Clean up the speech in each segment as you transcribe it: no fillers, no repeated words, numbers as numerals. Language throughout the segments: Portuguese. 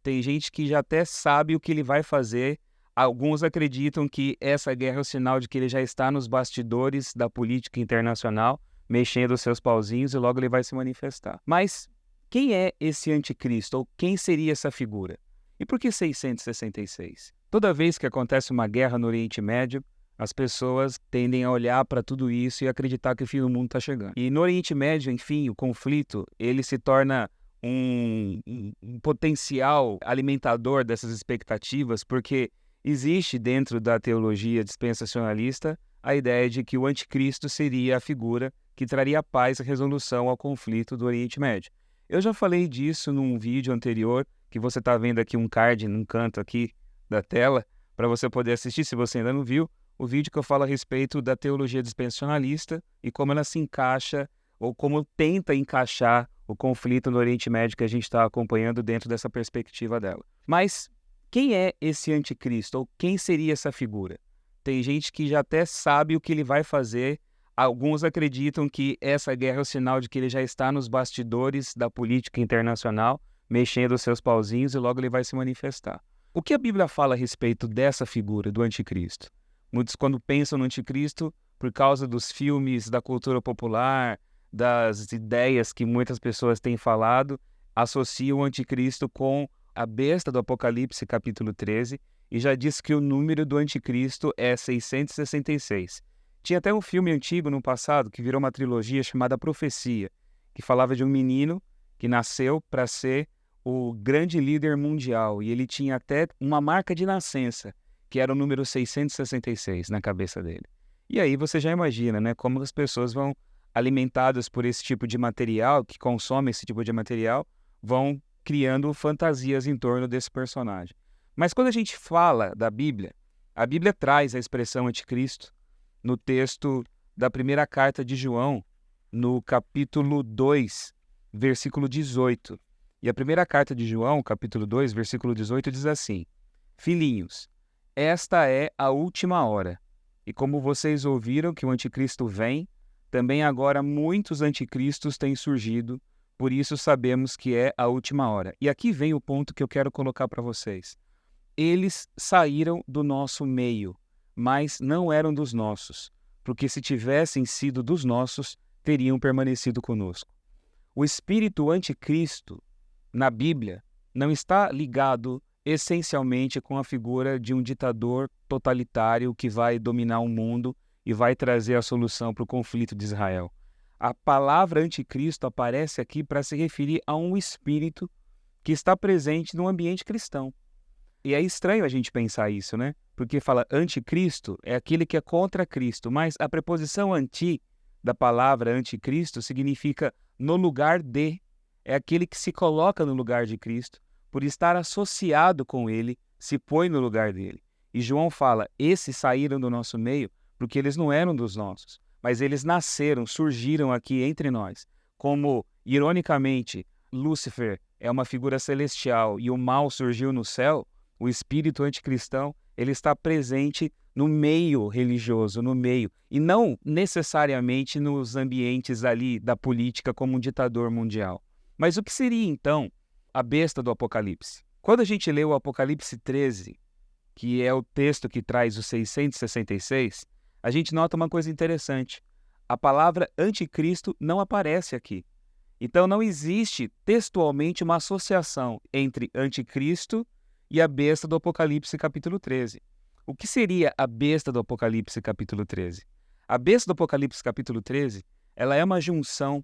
Tem gente que já até sabe o que ele vai fazer. Alguns acreditam que essa guerra é o sinal de que ele já está nos bastidores da política internacional, mexendo os seus pauzinhos e logo ele vai se manifestar. Mas quem é esse anticristo? Ou quem seria essa figura? E por que 666? Toda vez que acontece uma guerra no Oriente Médio, as pessoas tendem a olhar para tudo isso e acreditar que o fim do mundo está chegando. E no Oriente Médio, enfim, o conflito, ele se torna um potencial alimentador dessas expectativas, porque existe dentro da teologia dispensacionalista a ideia de que o anticristo seria a figura que traria paz e resolução ao conflito do Oriente Médio. Eu já falei disso num vídeo anterior, que você está vendo aqui um card num canto aqui da tela, para você poder assistir, se você ainda não viu, o vídeo que eu falo a respeito da teologia dispensacionalista e como ela se encaixa, ou como tenta encaixar o conflito no Oriente Médio que a gente está acompanhando dentro dessa perspectiva dela. Mas quem é esse anticristo? Ou quem seria essa figura? Tem gente que já até sabe o que ele vai fazer. Alguns acreditam que essa guerra é o sinal de que ele já está nos bastidores da política internacional, mexendo os seus pauzinhos e logo ele vai se manifestar. O que a Bíblia fala a respeito dessa figura, do anticristo? Muitos, quando pensam no anticristo, por causa dos filmes, da cultura popular, das ideias que muitas pessoas têm falado, associam o anticristo com a besta do Apocalipse, capítulo 13, e já diz que o número do anticristo é 666. Tinha até um filme antigo no passado que virou uma trilogia chamada Profecia, que falava de um menino que nasceu para ser o grande líder mundial, e ele tinha até uma marca de nascença, que era o número 666 na cabeça dele. E aí você já imagina, né, como as pessoas vão, alimentadas por esse tipo de material, que consomem esse tipo de material, vão criando fantasias em torno desse personagem. Mas quando a gente fala da Bíblia, a Bíblia traz a expressão anticristo no texto da primeira carta de João, no capítulo 2, versículo 18. E a primeira carta de João, capítulo 2, versículo 18, diz assim: Filhinhos, esta é a última hora. E como vocês ouviram que o anticristo vem, também agora muitos anticristos têm surgido, por isso sabemos que é a última hora. E aqui vem o ponto que eu quero colocar para vocês. Eles saíram do nosso meio, mas não eram dos nossos, porque se tivessem sido dos nossos, teriam permanecido conosco. O espírito anticristo, na Bíblia, não está ligado essencialmente com a figura de um ditador totalitário que vai dominar o mundo e vai trazer a solução para o conflito de Israel. A palavra anticristo aparece aqui para se referir a um espírito que está presente no ambiente cristão. E é estranho a gente pensar isso, né? Porque fala anticristo é aquele que é contra Cristo, mas a preposição anti da palavra anticristo significa no lugar de, é aquele que se coloca no lugar de Cristo, por estar associado com ele, se põe no lugar dele. E João fala, esses saíram do nosso meio porque eles não eram dos nossos, mas eles nasceram, surgiram aqui entre nós. Como, ironicamente, Lúcifer é uma figura celestial e o mal surgiu no céu, o espírito anticristão, ele está presente no meio religioso, no meio, e não necessariamente nos ambientes ali da política como um ditador mundial. Mas o que seria, então, a besta do Apocalipse? Quando a gente lê o Apocalipse 13, que é o texto que traz o 666, a gente nota uma coisa interessante. A palavra anticristo não aparece aqui. Então não existe textualmente uma associação entre anticristo e a besta do Apocalipse capítulo 13. O que seria a besta do Apocalipse capítulo 13? A besta do Apocalipse capítulo 13, ela é uma junção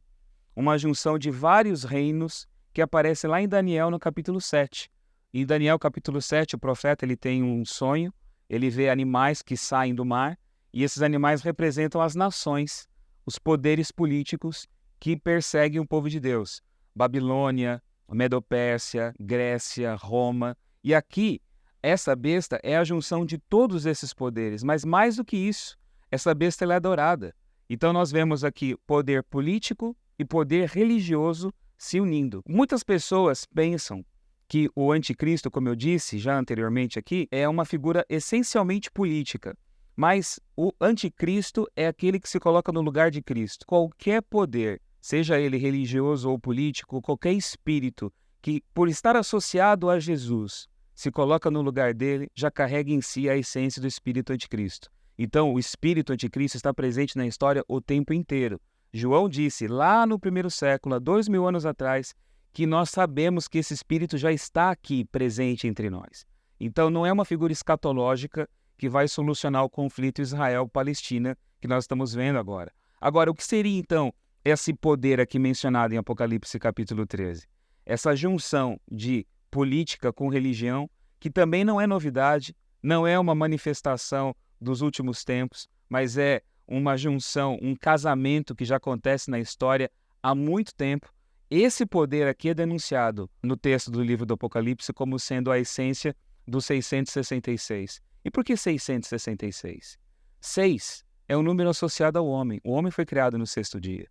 de vários reinos que aparece lá em Daniel no capítulo 7. Em Daniel capítulo 7, o profeta ele tem um sonho, ele vê animais que saem do mar, e esses animais representam as nações, os poderes políticos que perseguem o povo de Deus. Babilônia, Medopérsia, Grécia, Roma. E aqui, essa besta é a junção de todos esses poderes, mas mais do que isso, essa besta ela é adorada. Então nós vemos aqui poder político e poder religioso se unindo. Muitas pessoas pensam que o anticristo, como eu disse já anteriormente aqui, é uma figura essencialmente política. Mas o anticristo é aquele que se coloca no lugar de Cristo. Qualquer poder, seja ele religioso ou político, qualquer espírito que, por estar associado a Jesus, se coloca no lugar dele, já carrega em si a essência do espírito anticristo. Então, o espírito anticristo está presente na história o tempo inteiro. João disse lá no primeiro século, há 2000 anos atrás, que nós sabemos que esse espírito já está aqui presente entre nós. Então, não é uma figura escatológica que vai solucionar o conflito Israel-Palestina que nós estamos vendo agora. Agora, o que seria, então, esse poder aqui mencionado em Apocalipse capítulo 13? Essa junção de política com religião, que também não é novidade, não é uma manifestação dos últimos tempos, mas é uma junção, um casamento que já acontece na história há muito tempo. Esse poder aqui é denunciado no texto do livro do Apocalipse como sendo a essência do 666. E por que 666? 6 é um número associado ao homem. O homem foi criado no sexto dia.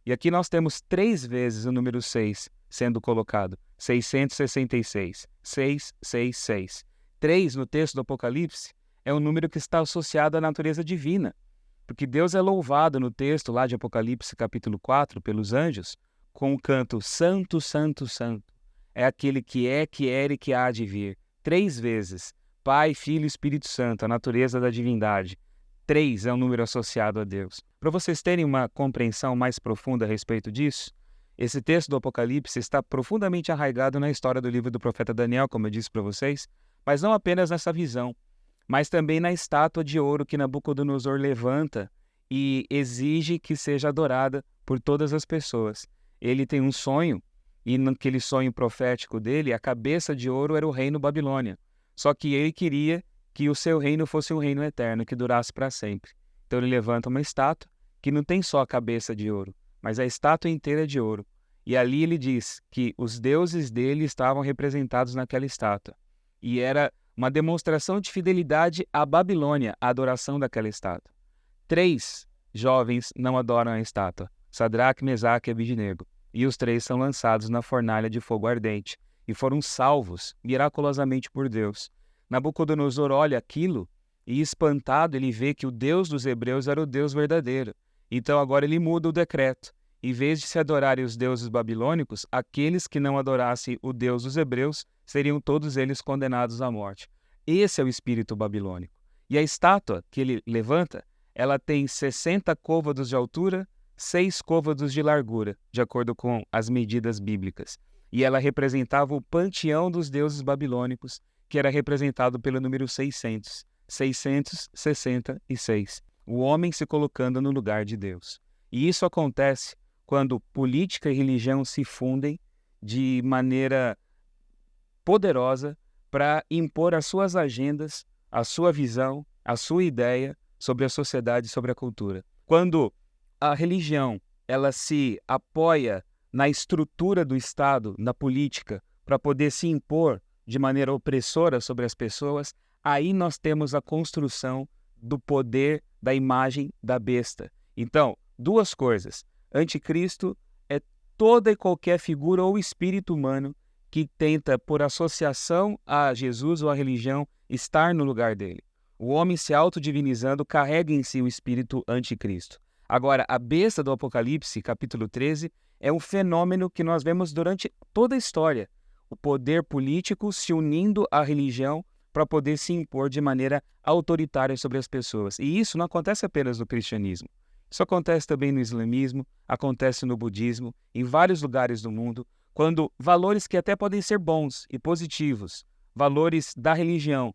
E aqui nós temos 3 vezes o número 6 sendo colocado. 666. 666. 3 no texto do Apocalipse é um número que está associado à natureza divina. Porque Deus é louvado no texto lá de Apocalipse capítulo 4 pelos anjos com o canto Santo, Santo, Santo. É aquele que é, que era e que há de vir. 3 vezes. Pai, Filho e Espírito Santo, a natureza da divindade. 3 é um número associado a Deus. Para vocês terem uma compreensão mais profunda a respeito disso, esse texto do Apocalipse está profundamente arraigado na história do livro do profeta Daniel, como eu disse para vocês, mas não apenas nessa visão, mas também na estátua de ouro que Nabucodonosor levanta e exige que seja adorada por todas as pessoas. Ele tem um sonho, e naquele sonho profético dele, a cabeça de ouro era o reino Babilônia. Só que ele queria que o seu reino fosse um reino eterno, que durasse para sempre. Então ele levanta uma estátua que não tem só a cabeça de ouro, mas a estátua inteira é de ouro. E ali ele diz que os deuses dele estavam representados naquela estátua. E era uma demonstração de fidelidade à Babilônia, a adoração daquela estátua. 3 jovens não adoram a estátua, Sadraque, Mesaque e Abidnego. E os 3 são lançados na fornalha de fogo ardente e foram salvos miraculosamente por Deus. Nabucodonosor olha aquilo e, espantado, ele vê que o Deus dos hebreus era o Deus verdadeiro. Então agora ele muda o decreto. Em vez de se adorarem os deuses babilônicos, aqueles que não adorassem o Deus dos hebreus seriam todos eles condenados à morte. Esse é o espírito babilônico. E a estátua que ele levanta, ela tem 60 côvados de altura, 6 côvados de largura, de acordo com as medidas bíblicas. E ela representava o panteão dos deuses babilônicos, que era representado pelo número 600, 666, o homem se colocando no lugar de Deus. E isso acontece quando política e religião se fundem de maneira poderosa para impor as suas agendas, a sua visão, a sua ideia sobre a sociedade e sobre a cultura. Quando a religião ela se apoia na estrutura do Estado, na política, para poder se impor de maneira opressora sobre as pessoas, aí nós temos a construção do poder da imagem da besta. Então, 2 coisas. Anticristo é toda e qualquer figura ou espírito humano que tenta, por associação a Jesus ou a religião, estar no lugar dele. O homem se autodivinizando carrega em si o espírito anticristo. Agora, a besta do Apocalipse, capítulo 13, é um fenômeno que nós vemos durante toda a história. O poder político se unindo à religião para poder se impor de maneira autoritária sobre as pessoas. E isso não acontece apenas no cristianismo. Isso acontece também no islamismo, acontece no budismo, em vários lugares do mundo, quando valores que até podem ser bons e positivos, valores da religião,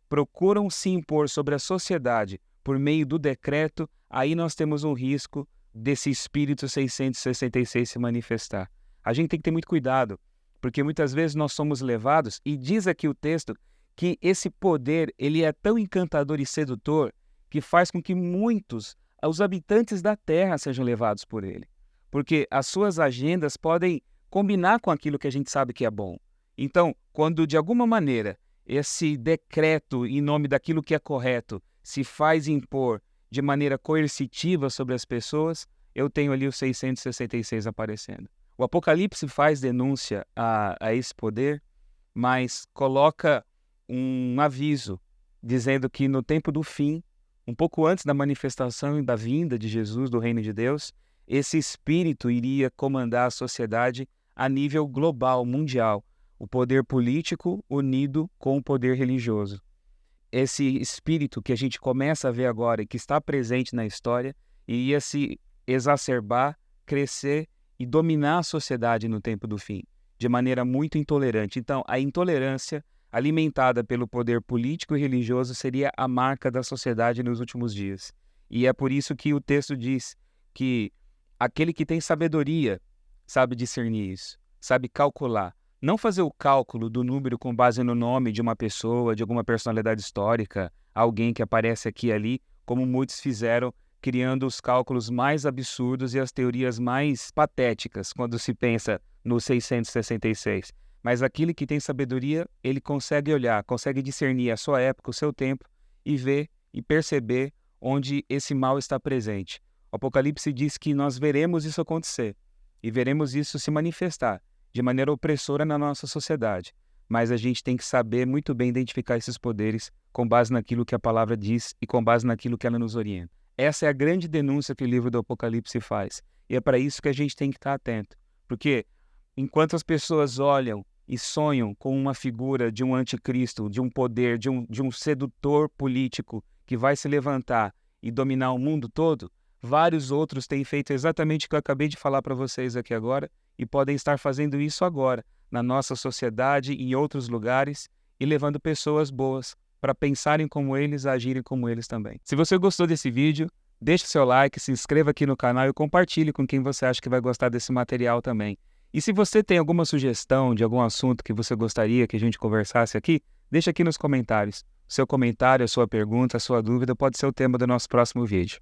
procuram se impor sobre a sociedade por meio do decreto, aí nós temos um risco desse espírito 666 se manifestar. A gente tem que ter muito cuidado, porque muitas vezes nós somos levados, e diz aqui o texto, que esse poder ele é tão encantador e sedutor que faz com que muitos, os habitantes da terra, sejam levados por ele. Porque as suas agendas podem combinar com aquilo que a gente sabe que é bom. Então, quando de alguma maneira esse decreto em nome daquilo que é correto se faz impor de maneira coercitiva sobre as pessoas, eu tenho ali o 666 aparecendo. O Apocalipse faz denúncia a esse poder, mas coloca um aviso dizendo que no tempo do fim, um pouco antes da manifestação e da vinda de Jesus, do reino de Deus, esse espírito iria comandar a sociedade a nível global, mundial. O poder político unido com o poder religioso. Esse espírito que a gente começa a ver agora e que está presente na história iria se exacerbar, crescer e dominar a sociedade no tempo do fim, de maneira muito intolerante. Então, a intolerância alimentada pelo poder político e religioso seria a marca da sociedade nos últimos dias. E é por isso que o texto diz que aquele que tem sabedoria sabe discernir isso, sabe calcular. Não fazer o cálculo do número com base no nome de uma pessoa, de alguma personalidade histórica, alguém que aparece aqui e ali, como muitos fizeram, criando os cálculos mais absurdos e as teorias mais patéticas quando se pensa no 666. Mas aquele que tem sabedoria, ele consegue olhar, consegue discernir a sua época, o seu tempo, e ver e perceber onde esse mal está presente. O Apocalipse diz que nós veremos isso acontecer, e veremos isso se manifestar de maneira opressora na nossa sociedade. Mas a gente tem que saber muito bem identificar esses poderes com base naquilo que a palavra diz e com base naquilo que ela nos orienta. Essa é a grande denúncia que o livro do Apocalipse faz. E é para isso que a gente tem que estar atento. Porque enquanto as pessoas olham e sonham com uma figura de um anticristo, de um poder, de um sedutor político que vai se levantar e dominar o mundo todo, vários outros têm feito exatamente o que eu acabei de falar para vocês aqui agora e podem estar fazendo isso agora, na nossa sociedade e em outros lugares, e levando pessoas boas para pensarem como eles, agirem como eles também. Se você gostou desse vídeo, deixe seu like, se inscreva aqui no canal e compartilhe com quem você acha que vai gostar desse material também. E se você tem alguma sugestão de algum assunto que você gostaria que a gente conversasse aqui, deixa aqui nos comentários. O seu comentário, a sua pergunta, a sua dúvida pode ser o tema do nosso próximo vídeo.